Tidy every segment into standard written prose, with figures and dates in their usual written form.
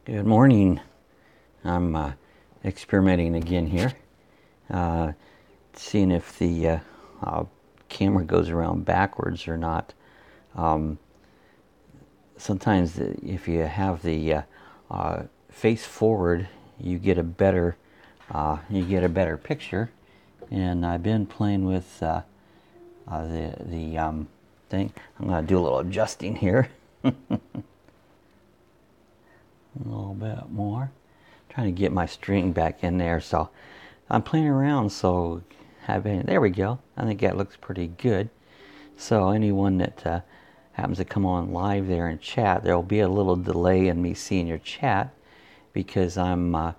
Good morning. I'm experimenting again here, seeing if the camera goes around backwards or not. Sometimes if you have the face forward, you get a better picture. And I've been playing with the thing. I'm going to do a little adjusting here. A little bit more. Trying to get my string back in there, so I'm playing around. So there we go. I think that looks pretty good. So anyone that happens to come on live there and chat, there will be a little delay in me seeing your chat because I'm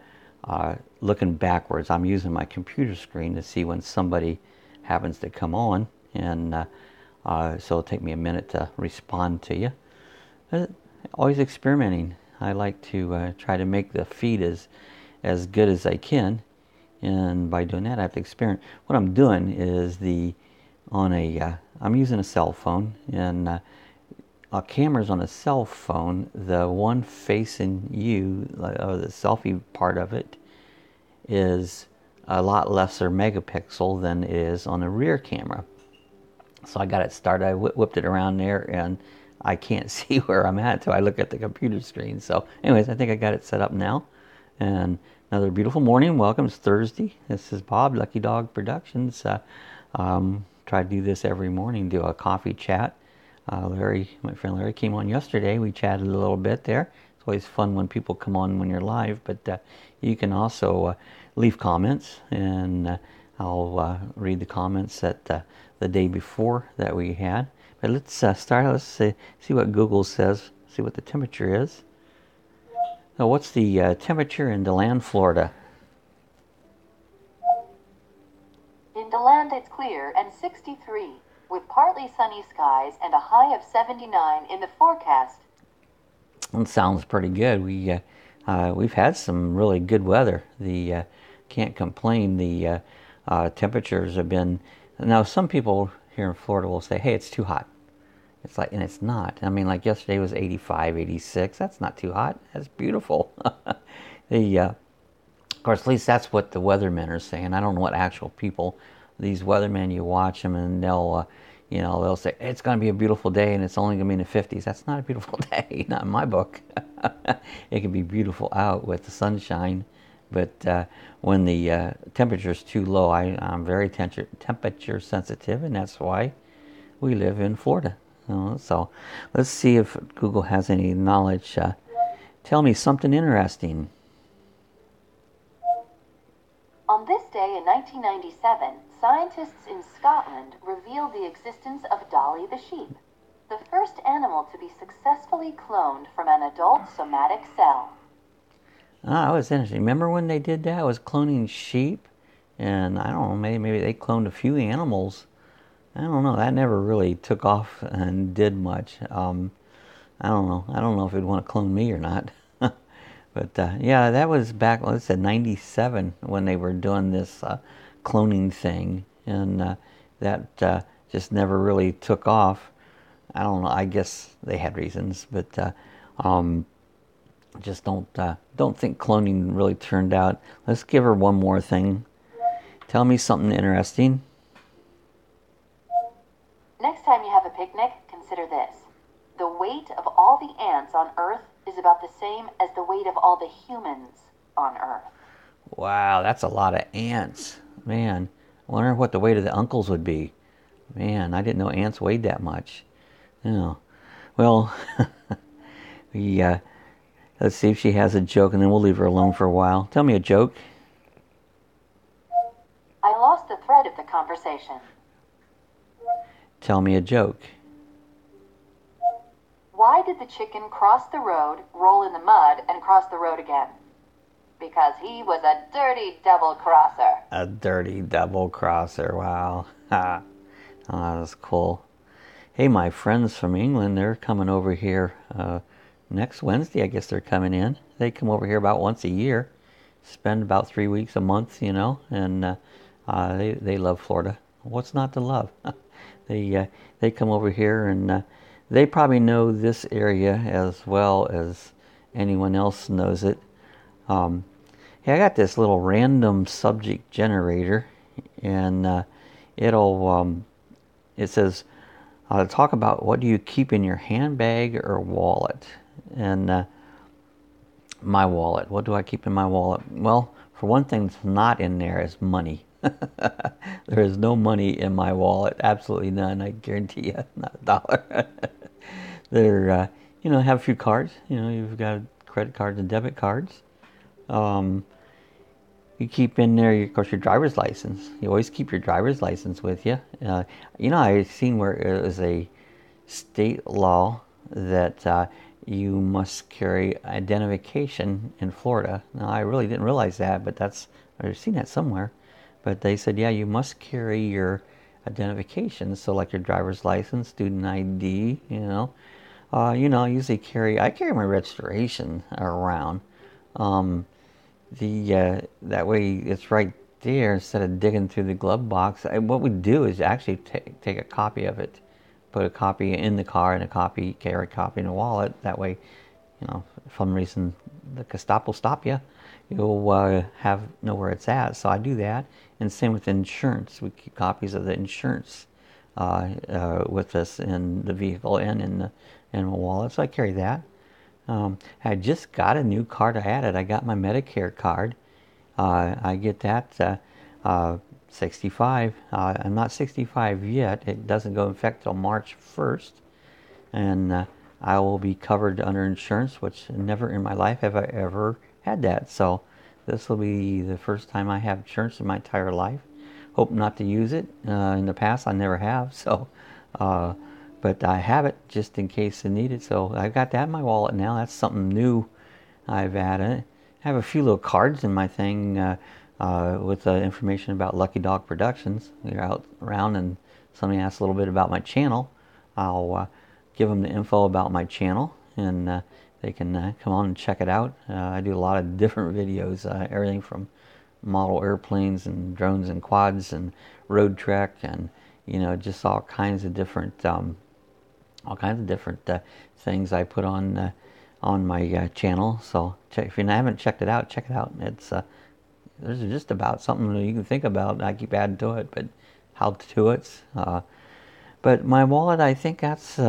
looking backwards. I'm using my computer screen to see when somebody happens to come on, and so it'll take me a minute to respond to you. Always experimenting. I like to try to make the feed as good as I can, and by doing that I have to experiment. What I'm doing is I'm using a cell phone, and cameras on a cell phone, the one facing you, the selfie part of it, is a lot lesser megapixel than it is on a rear camera. So I got it started, I whipped it around there, and I can't see where I'm at until I look at the computer screen. So anyways, I think I got it set up now. And another beautiful morning. Welcome. It's Thursday. This is Bob, Lucky Dog Productions. Try to do this every morning, do a coffee chat. My friend Larry came on yesterday. We chatted a little bit there. It's always fun when people come on when you're live, but you can also leave comments, and I'll read the comments that the day before that we had. But let's start. Let's see what Google says. See what the temperature is. Now, what's the temperature in DeLand, Florida? In DeLand, it's clear and 63, with partly sunny skies and a high of 79 in the forecast. That sounds pretty good. We've had some really good weather. Can't complain. The temperatures have been. Now, some people here in Florida will say, hey, it's too hot. It's like, and it's not. I mean, like yesterday was 85, 86. That's not too hot. That's beautiful. Of course, at least that's what the weathermen are saying. I don't know what actual people, these weathermen, you watch them and they'll say, it's going to be a beautiful day and it's only going to be in the 50s. That's not a beautiful day, not in my book. It can be beautiful out with the sunshine. But when the temperature is too low, I'm very temperature sensitive, and that's why we live in Florida. So let's see if Google has any knowledge. Tell me something interesting. On this day in 1997, scientists in Scotland revealed the existence of Dolly the sheep, the first animal to be successfully cloned from an adult somatic cell. That was interesting. Remember when they did that? It was cloning sheep, and I don't know, maybe they cloned a few animals. I don't know. That never really took off and did much. I don't know. I don't know if they'd want to clone me or not. But yeah, that was back, let's say, 97 when they were doing this cloning thing, and that just never really took off. I don't know. I guess they had reasons, but just don't think cloning really turned out. Let's give her one more thing. Tell me something interesting. Next time you have a picnic, consider this. The weight of all the ants on Earth is about the same as the weight of all the humans on Earth. Wow, that's a lot of ants. Man, I wonder what the weight of the uncles would be. Man, I didn't know ants weighed that much. Well, let's see if she has a joke, and then we'll leave her alone for a while. Tell me a joke. I lost the thread of the conversation. Tell me a joke. Why did the chicken cross the road, roll in the mud, and cross the road again? Because he was a dirty double crosser. A dirty double crosser. Wow. Oh, that was cool. Hey, my friends from England, they're coming over here next Wednesday. I guess they're coming in. They come over here about once a year, spend about 3 weeks a month, and they love Florida. What's not to love? They come over here, and they probably know this area as well as anyone else knows it. Hey, I got this little random subject generator, and it says, talk about what do you keep in your handbag or wallet. And my wallet, what do I keep in my wallet? Well, for one thing, that's not in there is money. There is no money in my wallet, absolutely none. I guarantee you, not a dollar. There, have a few cards. You've got credit cards and debit cards. You keep in there, of course, your driver's license. You always keep your driver's license with you. I've seen where it was a state law that you must carry identification in Florida. Now, I really didn't realize that, but I've seen that somewhere. But they said, yeah, you must carry your identification. So, like your driver's license, student ID, I usually I carry my registration around. That way it's right there instead of digging through the glove box. What we do is actually take a copy of it, put a copy in the car and carry a copy in the wallet. That way, if for some reason the Gestapo stop you, you'll know where it's at. So I do that, and same with insurance. We keep copies of the insurance with us in the vehicle and in the wallet. So I carry that. I just got a new card. I got my Medicare card. I get that 65. I'm not 65 yet. It doesn't go in effect till March 1st. And I will be covered under insurance, which never in my life have I ever had that. So this will be the first time I have insurance in my entire life. Hope not to use it. In the past, I never have. So but I have it just in case I need it. So I've got that in my wallet now. That's something new I've added. I have a few little cards in my thing with information about Lucky Dawg Productions. They're out around and somebody asks a little bit about my channel. I'll give them the info about my channel, and they can come on and check it out. I do a lot of different videos, everything from model airplanes and drones and quads and road trek and just all kinds of different things I put on my channel. So if you haven't checked it out, check it out. It's there's just about something that you can think about. I keep adding to it, but how to it. But my wallet, I think that's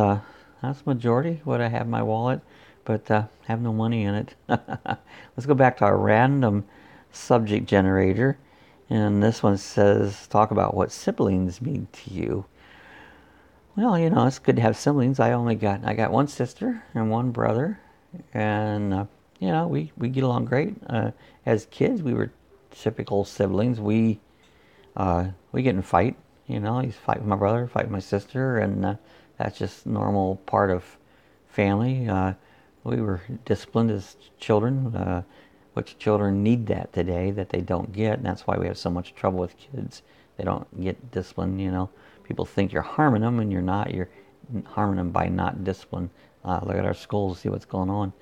majority what I have in my wallet, but have no money in it. Let's go back to our random subject generator, and this one says, talk about what siblings mean to you. Well, it's good to have siblings. I got one sister and one brother, and we get along great. As kids, we were typical siblings. We get in a fight. He's fight with my brother, fight with my sister, and that's just normal part of family. We were disciplined as children, which children need that today that they don't get, and that's why we have so much trouble with kids. They don't get disciplined. People think you're harming them, and you're not. You're harming them by not discipline. Look at our schools, see what's going on.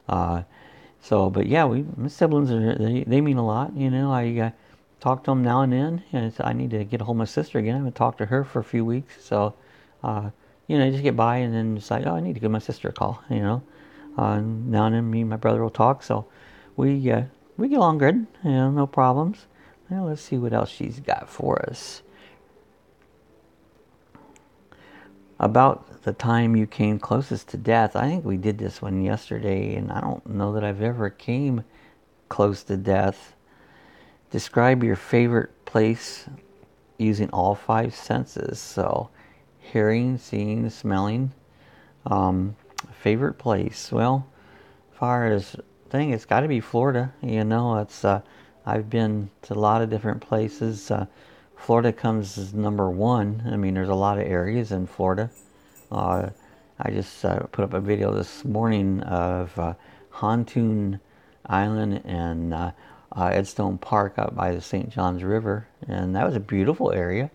But yeah, my siblings they mean a lot. I talk to them now and then, and I need to get a hold of my sister again. I haven't talked to her for a few weeks, so just get by and then decide, I need to give my sister a call. Now and then me and my brother will talk, so we get along good. No problems. Now let's see what else she's got for us. About the time you came closest to death. I think we did this one yesterday, and I don't know that I've ever came close to death. Describe your favorite place using all five senses. So, hearing, seeing, smelling. Favorite place. Well, as far as thing, it's got to be Florida. It's I've been to a lot of different places. Florida comes as number one. I mean, there's a lot of areas in Florida. I just put up a video this morning of Pontoon Island and Edstone Park up by the St. Johns River, and that was a beautiful area.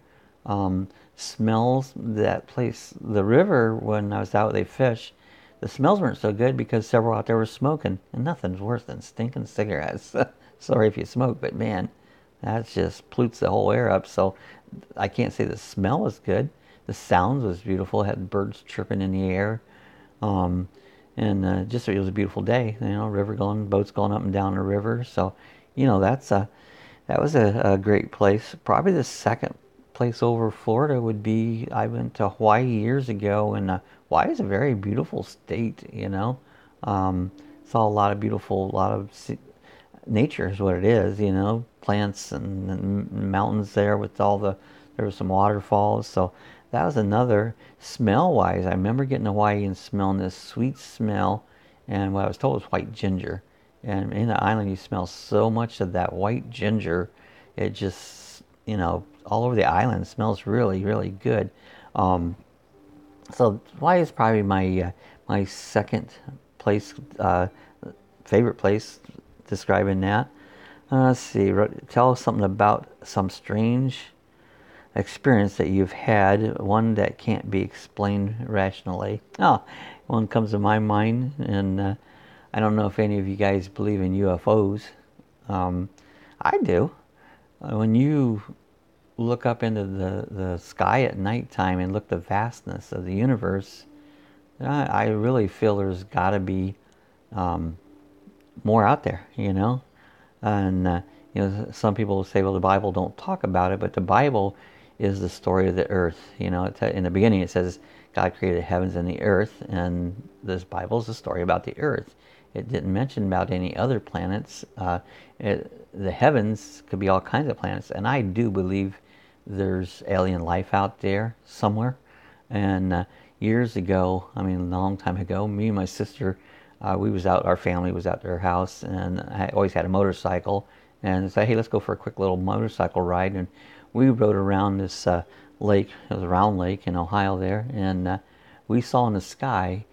Smells that place, the river, when I was out, they fish. The smells weren't so good because several out there were smoking, and nothing's worse than stinking cigarettes. Sorry if you smoke, but man, that just pollutes the whole air up. So I can't say the smell was good. The sounds was beautiful. It had birds chirping in the air. And and just it was a beautiful day. River going, boats going up and down the river. So, that was a great place. Probably the second place over Florida would be I went to Hawaii years ago, and Hawaii is a very beautiful state. Saw a lot of beautiful, a lot of nature is what it is. Plants and mountains there with there were some waterfalls. So that was another smell wise. I remember getting to Hawaii and smelling this sweet smell, and what I was told was white ginger. And in the island, you smell so much of that white ginger. It just, all over the island smells really, really good. So Hawaii is probably my second place, favorite place, describing that. Let's see. Tell us something about some strange experience that you've had, one that can't be explained rationally. Oh, one comes to my mind, and I don't know if any of you guys believe in UFOs. I do. When you look up into the sky at nighttime and look the vastness of the universe, I really feel there's got to be more out there, And some people will say, well, the Bible don't talk about it, but the Bible is the story of the earth. In the beginning it says God created the heavens and the earth, and this Bible is a story about the earth. It didn't mention about any other planets. The heavens could be all kinds of planets, and I do believe there's alien life out there somewhere. And years ago, a long time ago, me and my sister, our family was out at their house, and I always had a motorcycle, and said, hey, let's go for a quick little motorcycle ride. And we rode around this lake. It was a round lake in Ohio there, and we saw in the sky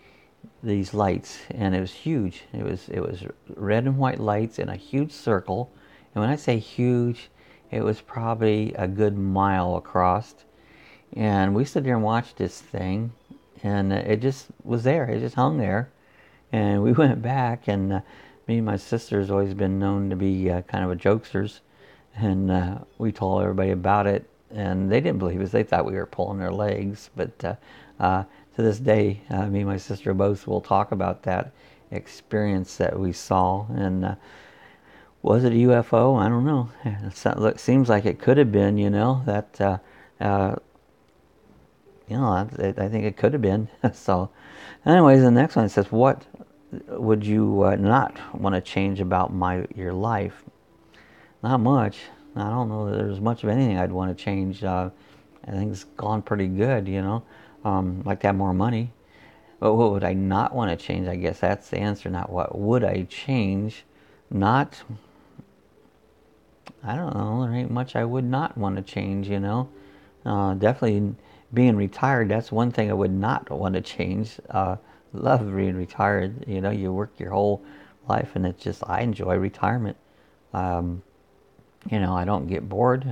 these lights, and it was huge. It was red and white lights in a huge circle. And when I say huge, it was probably a good mile across. And we stood there and watched this thing, and it just was there. It just hung there. And we went back, and me and my sister's always been known to be kind of a jokesters, and we told everybody about it, and they didn't believe us. They thought we were pulling their legs. But to this day, me and my sister both will talk about that experience that we saw. And was it a UFO? I don't know. It seems like it could have been. I think it could have been. So, anyways, the next one says, "What would you not want to change about your life?" Not much. I don't know that there's much of anything I'd want to change. I think it's gone pretty good. Like to have more money. But what would I not want to change? I guess that's the answer. Not what would I change. Not. I don't know. There ain't much I would not want to change. Definitely being retired. That's one thing I would not want to change. Love being retired. You work your whole life, and I enjoy retirement. I don't get bored.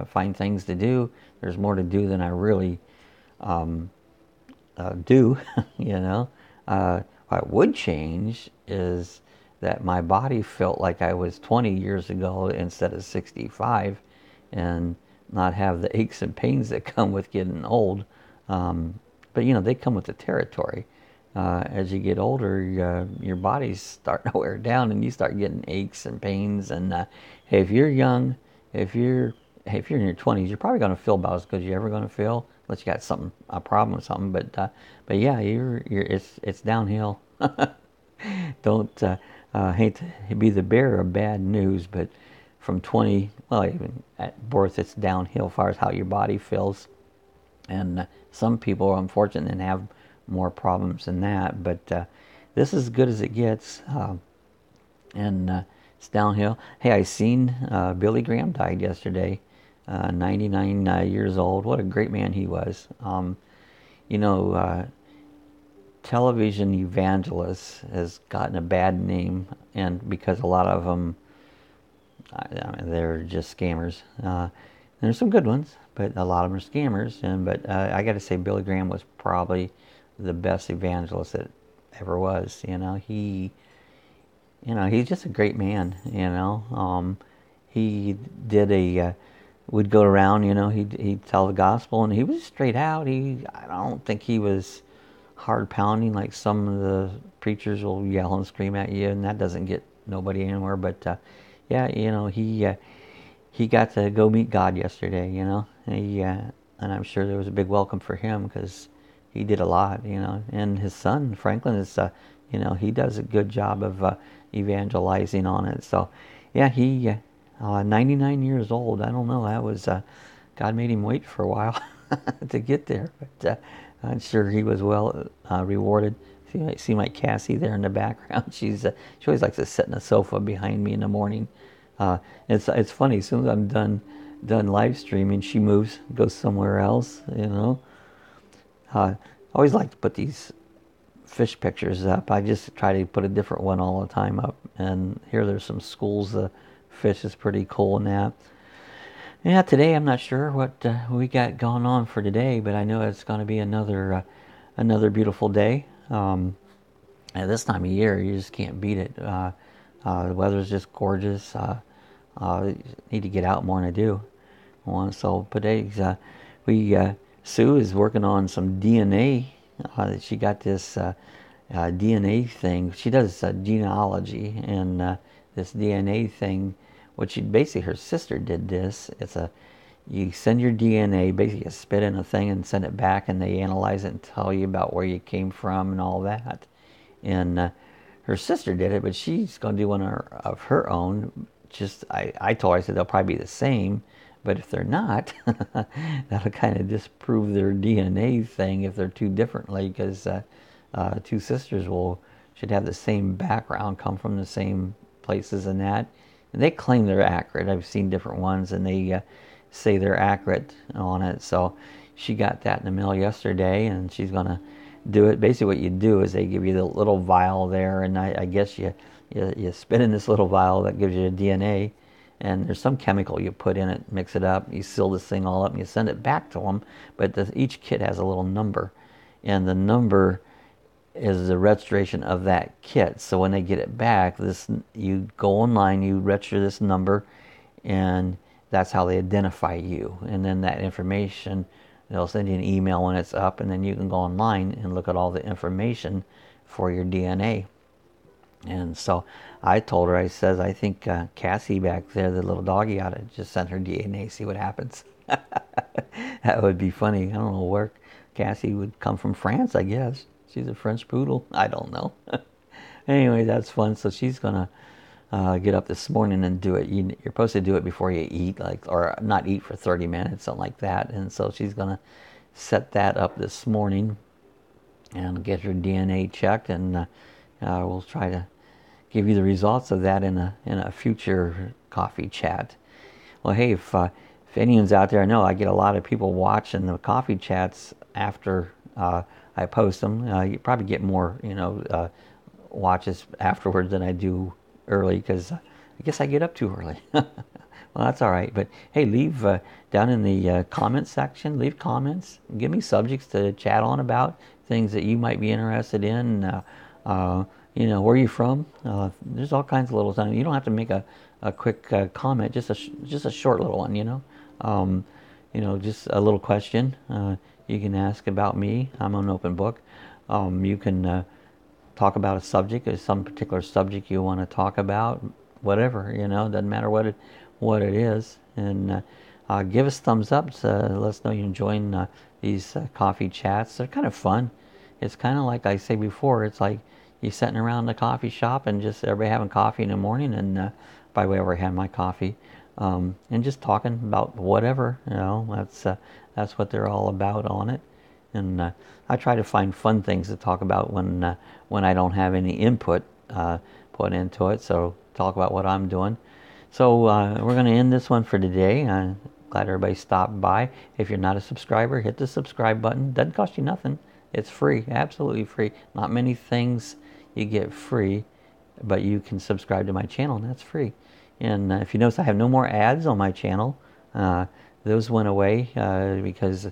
Find things to do. There's more to do than I really do. What I would change is that my body felt like I was 20 years ago instead of 65, and not have the aches and pains that come with getting old. But they come with the territory. As you get older, your body's starting to wear down, and you start getting aches and pains. And hey, if you're young, if you're in your 20s, you're probably going to feel about as good as you're ever going to feel, unless you got a problem with something. But yeah, it's downhill. Don't hate to be the bearer of bad news, but from 20, well, even at birth, it's downhill as far as how your body feels. And some people are unfortunate and have more problems than that. But this is as good as it gets, and it's downhill. Hey, I seen Billy Graham died yesterday, 99 years old. What a great man he was. Television evangelists has gotten a bad name, and because a lot of them, they're just scammers. There's some good ones, but a lot of them are scammers. But I got to say, Billy Graham was probably the best evangelist that ever was. He's just a great man. He did would go around. He'd tell the gospel, and he was straight out. I don't think he was hard pounding like some of the preachers will yell and scream at you, and that doesn't get nobody anywhere. But yeah, he got to go meet God yesterday. And I'm sure there was a big welcome for him because he did a lot. And his son Franklin is, he does a good job of evangelizing on it. So yeah, he 99 years old. I don't know. That was God made him wait for a while to get there, but I'm sure he was well rewarded. See my Cassie there in the background. She always likes to sit in the sofa behind me in the morning. It's funny. As soon as I'm done live streaming, she moves, goes somewhere else. I always like to put these fish pictures up. I just try to put a different one all the time up. And here there's some schools. The fish is pretty cool in that. Yeah, today I'm not sure what we got going on for today, but I know it's going to be another beautiful day. At this time of year, you just can't beat it. The weather's just gorgeous. Need to get out more than I do. So today's Sue is working on some DNA. She got this DNA thing. She does genealogy, and this DNA thing, which basically her sister did this. You send your DNA, basically you spit in a thing and send it back, and they analyze it and tell you about where you came from and all that. And her sister did it, but she's going to do one of her own. I told her, I said they'll probably be the same, but if they're not, that'll kind of disprove their DNA thing if they're too differently, because two sisters should have the same background, come from the same places and that. And they claim they're accurate. I've seen different ones, and they say they're accurate on it. So she got that in the mail yesterday, and she's going to do it. Basically what you do is they give you the little vial there, and I guess you spit in this little vial that gives you a DNA, and there's some chemical you put in it, mix it up, you seal this thing all up, and you send it back to them. But each kit has a little number, and the number is the registration of that kit. So when they get it back, you go online, you register this number, and that's how they identify you. And then that information, they'll send you an email when it's up, and then you can go online and look at all the information for your DNA. And so I told her, I think Cassie back there, the little doggy, ought to just send her DNA, see what happens. That would be funny. I don't know where Cassie would come from. France, I guess. She's a French poodle. I don't know. Anyway, that's fun. So she's going to get up this morning and do it. You're supposed to do it before you eat, or not eat for 30 minutes, something like that. And so she's going to set that up this morning and get her DNA checked, and we'll try to give you the results of that in a future coffee chat. Well, hey, if anyone's out there, I know I get a lot of people watching the coffee chats after I post them. You probably get more, watches afterwards than I do early, because I guess I get up too early. Well, that's all right. But hey, leave down in the comments section, leave comments. Give me subjects to chat on about, things that you might be interested in. Where are you from? There's all kinds of little things. You don't have to make a quick comment, just a short little one, just a little question. You can ask about me. I'm an open book. You can talk about a subject, or some particular subject you want to talk about, whatever, doesn't matter what it is. And give us thumbs up, let us know you're enjoying these coffee chats. They're kind of fun. It's kind of like I say before, it's like you sitting around the coffee shop and just everybody having coffee in the morning, and by the way, I already had my coffee, and just talking about whatever, that's what they're all about on it. And I try to find fun things to talk about when I don't have any input put into it. So talk about what I'm doing. So we're going to end this one for today. I'm glad everybody stopped by. If you're not a subscriber, hit the subscribe button. Doesn't cost you nothing. It's free, absolutely free. Not many things you get free, but you can subscribe to my channel, and that's free. And if you notice, I have no more ads on my channel. Those went away because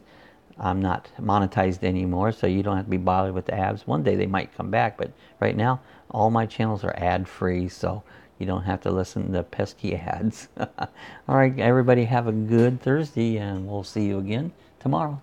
I'm not monetized anymore, so you don't have to be bothered with the ads. One day they might come back, but right now all my channels are ad-free, so you don't have to listen to pesky ads. All right, everybody, have a good Thursday, and we'll see you again tomorrow.